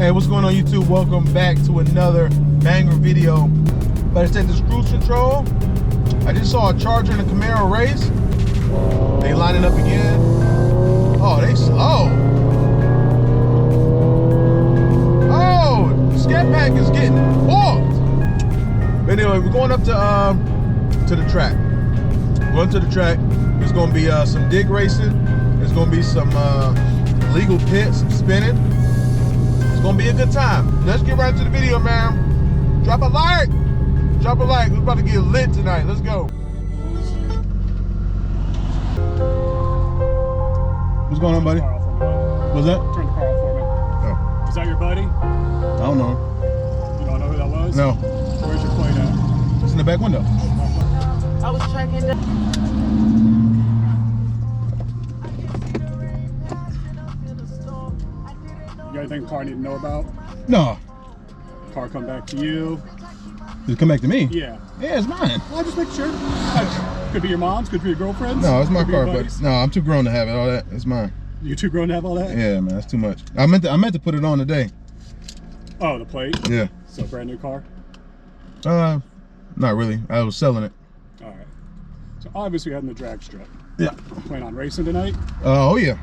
Hey, what's going on YouTube? Welcome back to another banger video. But I said this cruise control. I just saw a Charger and a Camaro race. They lining up again. Oh, they slow. Oh, the Scat Pack is getting walked. But anyway, we're going up to the track. Going to the track. There's gonna be some dig racing. There's gonna be some legal pits, some spinning. It's gonna be a good time. Let's get right to the video, man. Drop a like. Drop a like. We're about to get lit tonight. Let's go. What's going on, buddy? What's that? Turn the car off for me. Oh. Is that your buddy? I don't know. You don't know who that was? No. Where's your plate at? It's in the back window. I was checking the... You got anything the car need to know about? No. Car come back to you? Did it come back to me? Yeah. Yeah, it's mine. Well, just make sure. Could be your mom's, could be your girlfriend's. No, it's my could be your car, but buddy's. no, I'm too grown to have it. All that, it's mine. You too grown to have all that? Yeah, man, that's too much. I meant to put it on today. Oh, the plate? Yeah. So brand new car? Not really. I was selling it. All right. So obviously you're heading the drag strip. Yeah. Plan on racing tonight? Oh yeah.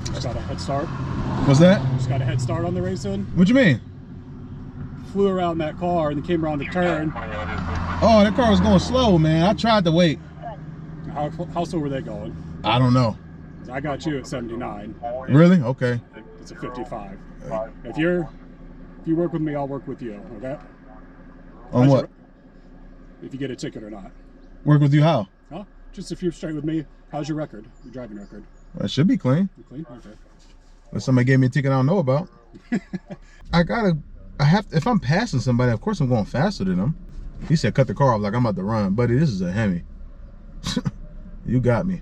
Just got a head start. What's that? Just got a head start on the racing. What you mean? Flew around that car and then came around the turn. Oh, that car was going slow, man. I tried to wait. How slow were they going? I don't know. I got you at 79. Really? Okay. It's a 55. If you work with me, I'll work with you. Okay? On what? If you get a ticket or not. Work with you how? Huh? Just if you're straight with me, how's your record? Your driving record? It should be clean. You clean? Okay. Unless somebody gave me a ticket I don't know about. If I'm passing somebody, of course I'm going faster than them. He said cut the car off like I'm about to run. Buddy, this is a Hemi. You got me.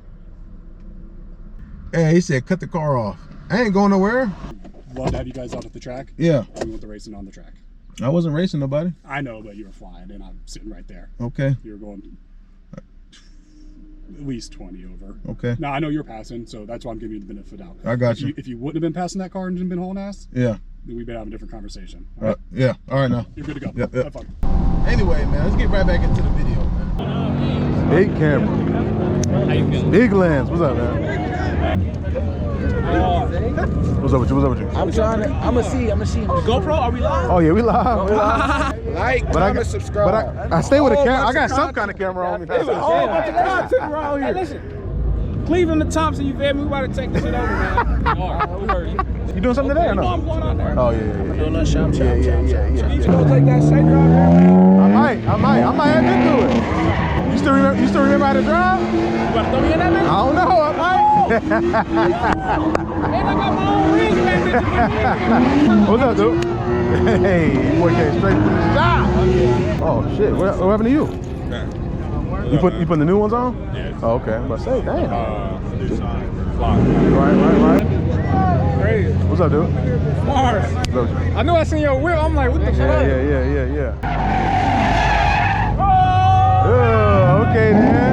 Hey, he said cut the car off. I ain't going nowhere. Love to have you guys out at the track. Yeah. We want the racing on the track. I wasn't racing nobody. I know, but you were flying and I'm sitting right there. Okay. You were going at least 20 over. Okay. Now, I know you're passing, so that's why I'm giving you the benefit out. I got you. If you wouldn't have been passing that car and been hauling ass, Yeah. then we'd been having a different conversation. All right? Yeah. All right now. You're good to go. Yep. Have fun. Anyway, man, let's get right back into the video, man. Big camera. How you feeling? Big lens. What's up, man? What's up with you? What's up with you? I'm gonna see. GoPro, are we live? Oh yeah, we live. We live. Like, comment, subscribe. But I stay with a camera. I got some kind of camera on me. There's a whole bunch of content around here. Hey, listen. Cleveland to Thompson, you feel me? We about to take this shit over, man. You doing something today or No, no? I'm going out there. Oh yeah. Doing a little shop. Yeah. You gonna take that shake out there? I might have to do it. You still remember how to drive? You about to throw me in that, man? I don't know. I might. Hey, I got my own rings, man. What's up, dude? Hey, boy came straight from the shop. Oh shit, what happened to you? You putting the new ones on? Yeah. Oh, okay. I'm about to say, damn. Right. Crazy. What's up, dude? Mars. What's up? I knew I seen your whip. I'm like, what the fuck? Yeah. Oh, okay then.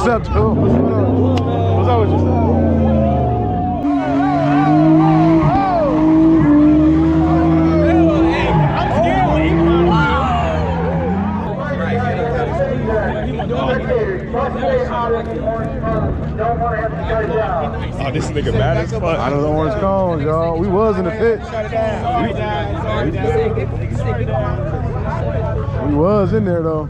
What's up, dude? What's going on? What's up with you? Oh, this nigga mad as fuck. Out of the orange cones, y'all. We was in the pit. We was in there though.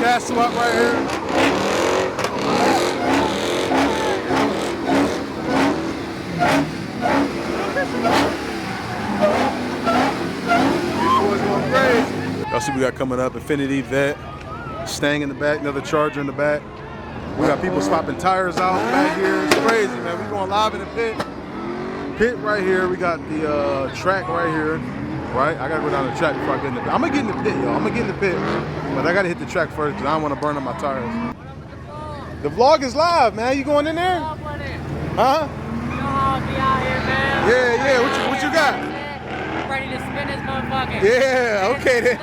Cat swap right here. Y'all see we got coming up Infiniti Vet, Stang in the back, another Charger in the back. We got people swapping tires out back here. It's crazy, man. We going live in the pit. Pit right here. We got the track right here. Right? I gotta go down the track before I get in the pit. I'm gonna get in the pit, y'all. I'm gonna get in the pit. But I gotta hit the track first because I don't want to burn up my tires. The vlog is live, man. You going in there? Huh? You know how I'll be out here, man. Yeah, yeah. What you got? I'm ready to spin this motherfucker. Yeah, okay then.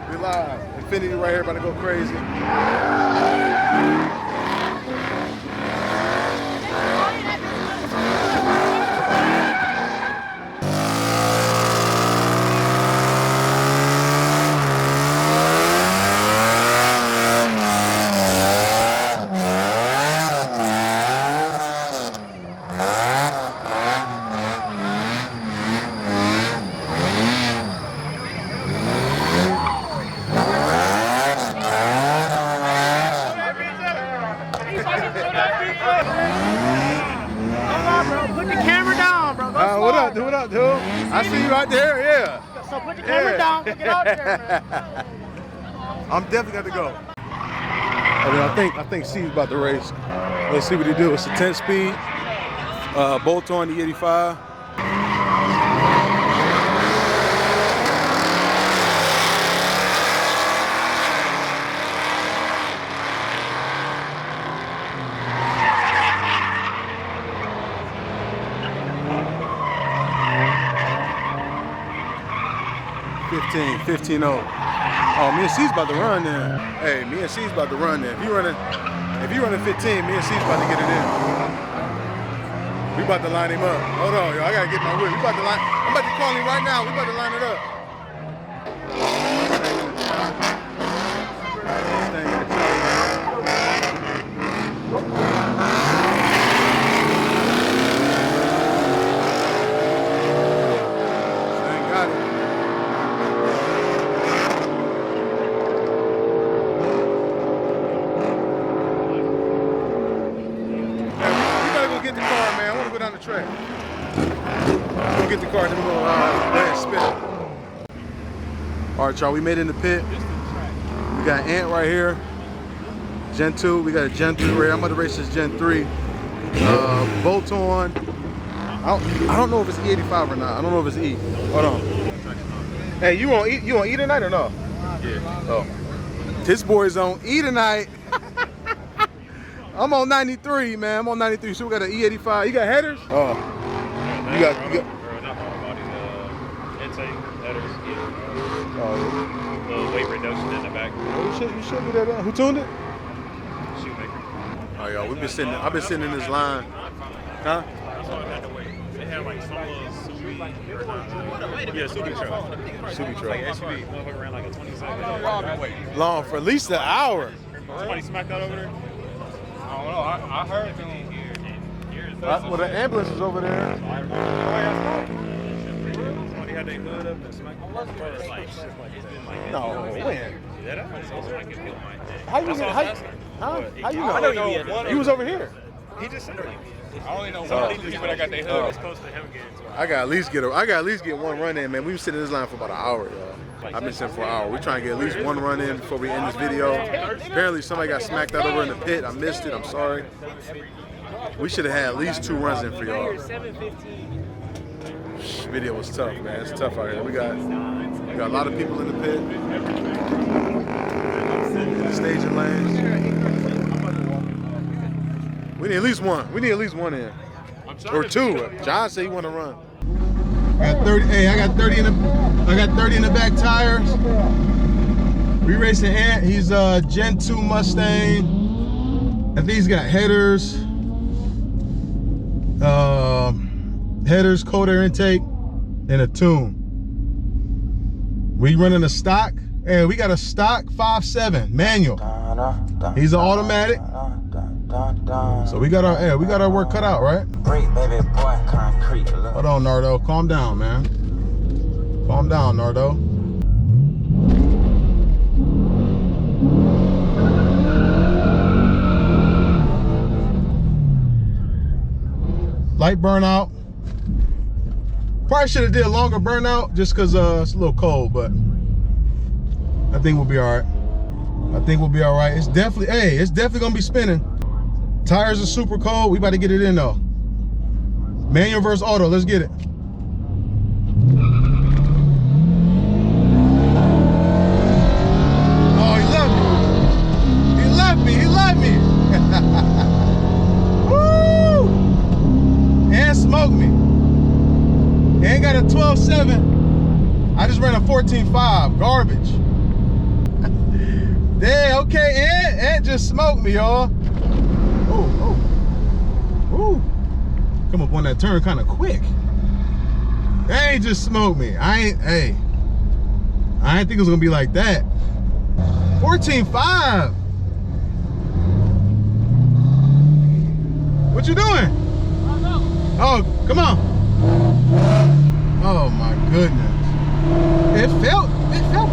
We live. Infiniti right here about to go crazy. Put the camera down, bro. What up, dude? What up, dude? I see you out there, yeah. So put the camera down. Get out there, man. I'm definitely got to go. I think Steve's about to race. Let's see what he do. It's a 10-speed, bolt-on E85. $15.0. Oh, me and C's about to run then. Hey, me and C's about to run then. If you running 15, me and C's about to get it in. We about to line him up. Hold on, yo. I gotta get my whip. I'm about to call him right now. We about to line it up. Track. Go get the car, then we're gonna go ahead and spin it. All right, y'all, we made it in the pit. We got Ant right here, Gen 2. We got a Gen 3 right here. I'm about to race this Gen 3. Bolt-on. I don't know if it's E85 or not. I don't know if it's E. Hold on. Hey, you want E tonight or no? Yeah. Oh. This boy's on E tonight. I'm on 93, man. I'm on 93. So we got an E85. You got headers? Oh. You got. Not bodies, intake, headers, Oh. the weight reduction in the back. You should do that. Who tuned it? Shoemaker. All right, y'all. I've been sitting in this line. Huh? That's all I had to wait. ran like some little Subi. Yeah, Subi truck. Subi truck. Like SUV. Motherfucker ran like a 27. Long for at least an hour. Somebody smacked out over there? I don't know. I heard them. Well, the ambulance is over there. Somebody had their hood up and smacked out. It's like, No, when? How you know? He was over here. He just said I only know one people that got their hood. it's close to him getting to it. I got at least get one run in, man. We was sitting in this line for about an hour, y'all. I've been sitting for an hour. We're trying to get at least one run in before we end this video. Apparently somebody got smacked out over in the pit. I missed it. I'm sorry. We should have had at least 2 runs in for y'all. Video was tough, man. It's tough out here. We got a lot of people in the pit. Staging lanes. We need at least one. We need at least one in. Or 2. John said he want to run. I got 30. Hey, I got 30 in the back tires. We racing Ant. He's a Gen 2 Mustang. I think he's got headers. Headers, cold air intake, and a tune. We running a stock, and we got a stock 5.7 manual. He's an automatic. So we got our work cut out, right? Great baby boy, concrete. Hold on, Nardo. Calm down, man. Calm down, Nardo. Light burnout. Probably should have did a longer burnout just because it's a little cold, but I think we'll be all right. It's definitely gonna be spinning. Tires are super cold. We about to get it in though. Manual versus auto. Let's get it. Oh, he left me. He left me. Woo! And smoked me. And got a 12.7. I just ran a 14.5. Garbage. Damn, okay, and just smoked me, y'all. Ooh. Come up on that turn kind of quick. They just smoked me. I ain't think it was gonna be like that. 14.5. What you doing? Oh, come on. Oh my goodness. It felt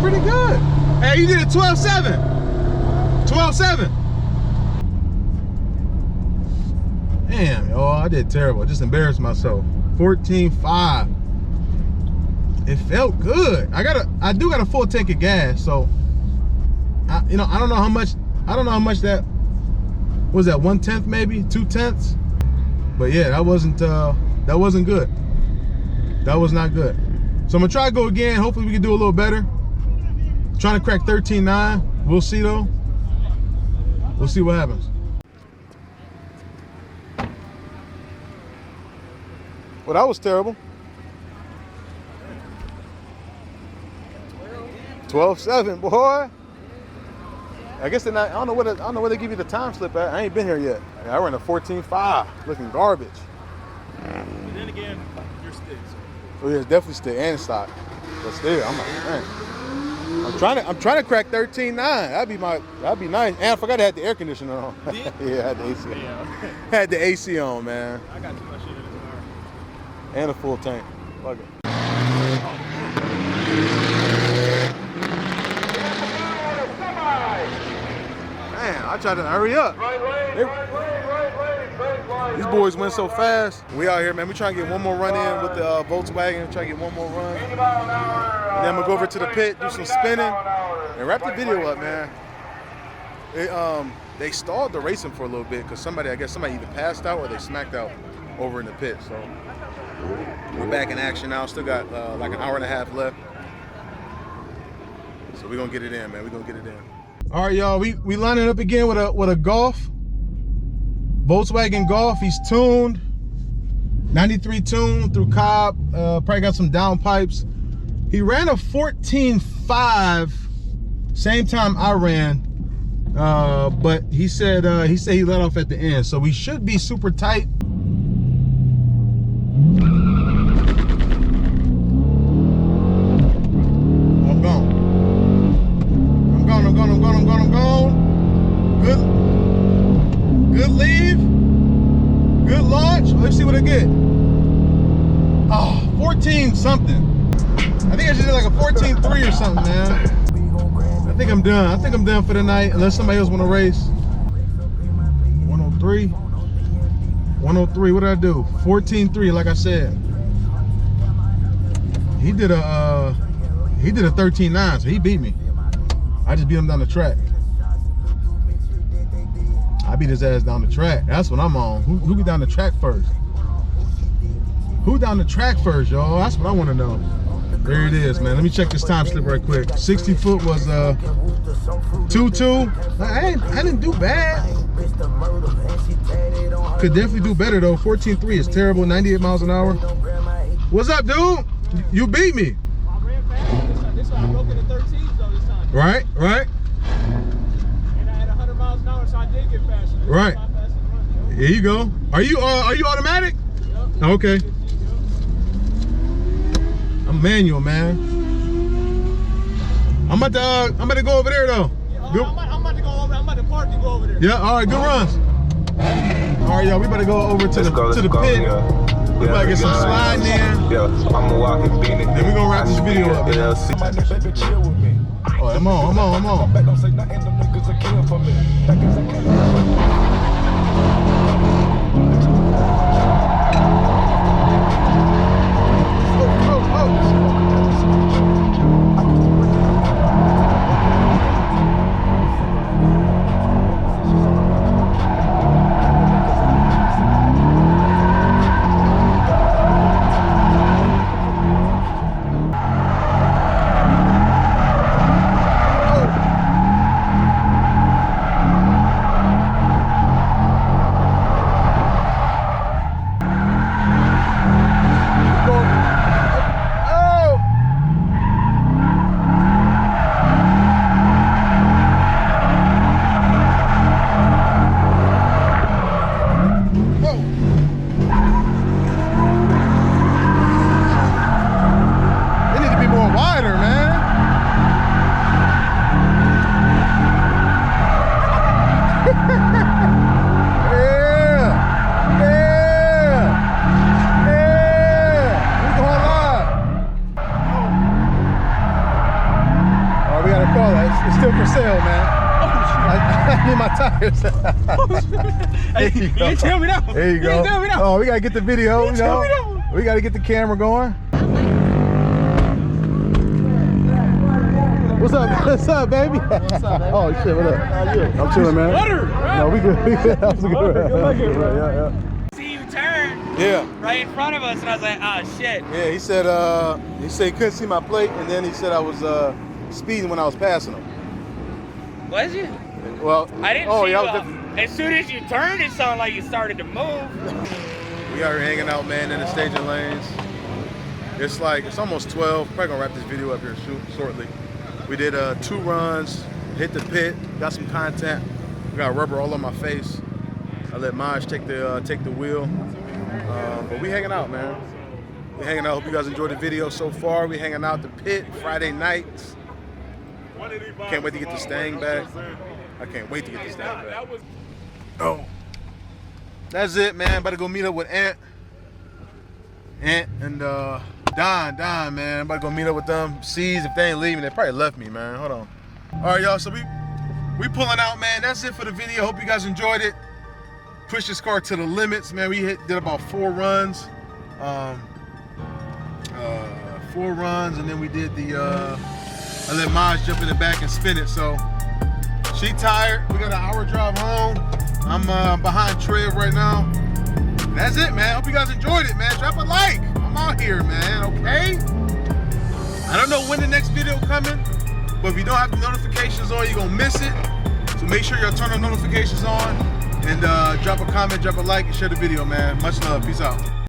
pretty good. Hey, you did a 12.7. 12.7. Damn, yo, I did terrible. I just embarrassed myself. 14.5. It felt good. I do got a full tank of gas, so I don't know how much that was. That 1/10 maybe, 2/10. But yeah, that wasn't good. That was not good. So I'm gonna try to go again. Hopefully we can do a little better. Trying to crack 13.9. We'll see though. We'll see what happens. Well, that was terrible. 12.7, boy. I guess they're not. I don't know where they give you the time slip at. I ain't been here yet. I ran a 14.5, looking garbage. But then again, you're still. Oh yeah, it's definitely still and stock. But still, I'm like, man. I'm trying to crack 13.9. That'd be nice. And I forgot I had the air conditioner on. Yeah, I had the AC on. Yeah. Had the AC on, man. I got too much shit in the car. And a full tank. Fuck it. Man, I tried to hurry up. These boys went so fast. We out here, man. We trying to get one more run in with the Volkswagen. Try to get one more run. And then I'm gonna go over to the pit, do some spinning, and wrap the video up, man. They stalled the racing for a little bit because somebody either passed out or they smacked out over in the pit. So we're back in action now. Still got like an hour and a half left. So we're gonna get it in, man. We're gonna get it in. All right, y'all. We lining up again with a Golf. Volkswagen Golf. He's tuned. 93 tuned through Cobb. Probably got some downpipes. He ran a 14.5. Same time I ran. But he said he let off at the end. So we should be super tight. what I get. Oh, 14 something. I think I just did like a 14.3 or something, man. I think I'm done. I think I'm done for the night, unless somebody else want to race. 103. 103. What did I do? 14.3, like I said. He did a 13.9, so he beat me. I just beat him down the track. I beat his ass down the track. That's what I'm on. Who get down the track first? Who down the track first, y'all? That's what I want to know. There it is, man. Let me check this time slip right quick. 60 foot was 2.2. I didn't do bad. Could definitely do better though. 14.3 is terrible. 98 miles an hour. What's up, dude? You beat me. I ran fast. This time I broke into 13s though this time. Right, right. And I had 100 miles an hour, so I did get faster. Right. Here you go. Are you automatic? Yep. Okay. I'm manual, man. I'm about to go over there though. Yeah, I'm about to go over. I'm about to park and go over there. Yeah. All right. Good runs. All right, y'all. We better go over to the pit. Yeah. We about to get some sliding in. Yeah, I'm a walking beanie. Then we gonna wrap this video up. Oh, I'm on. It's still for sale, man. I need my tires. Hey, you didn't tell me that. There you go. didn't tell me that. Oh, we gotta get the video. You tell me that. We gotta get the camera going. What's up? What's up, baby? What's up, baby? Oh shit, what up? How you? I'm chilling, man. Butter. No, we good. We good. That was good. Yeah. See you turn Yeah. right in front of us, and I was like, oh shit. Yeah, he said he couldn't see my plate, and then he said I was speeding when I was passing him. Was you? Well, I didn't oh see yeah, you. I was definitely. As soon as you turned, it sounded like you started to move. We out here hanging out, man, in the staging lanes. It's almost 12. Probably gonna wrap this video up here shortly. We did 2 runs, hit the pit, got some content. We got rubber all on my face. I let Maj take the wheel. But we hanging out, man. We hanging out. Hope you guys enjoyed the video so far. We hanging out the pit Friday nights. Can't wait to get the Stang back. I can't wait to get the Stang back. Oh, that's it, man. About to go meet up with Ant and Don, man. I'm about to go meet up with them. Sees if they ain't leaving. They probably left me, man. Hold on. All right, y'all. So we pulling out, man. That's it for the video. Hope you guys enjoyed it. Push this car to the limits, man. We did about 4 runs. 4 runs, and then we did I let Maj jump in the back and spin it. So she tired. We got an hour drive home. I'm behind Trev right now. That's it, man. Hope you guys enjoyed it, man. Drop a like. I'm out here, man. Okay. I don't know when the next video coming, but if you don't have the notifications on, you're gonna miss it. So make sure y'all turn the notifications on and drop a comment, drop a like, and share the video, man. Much love. Peace out.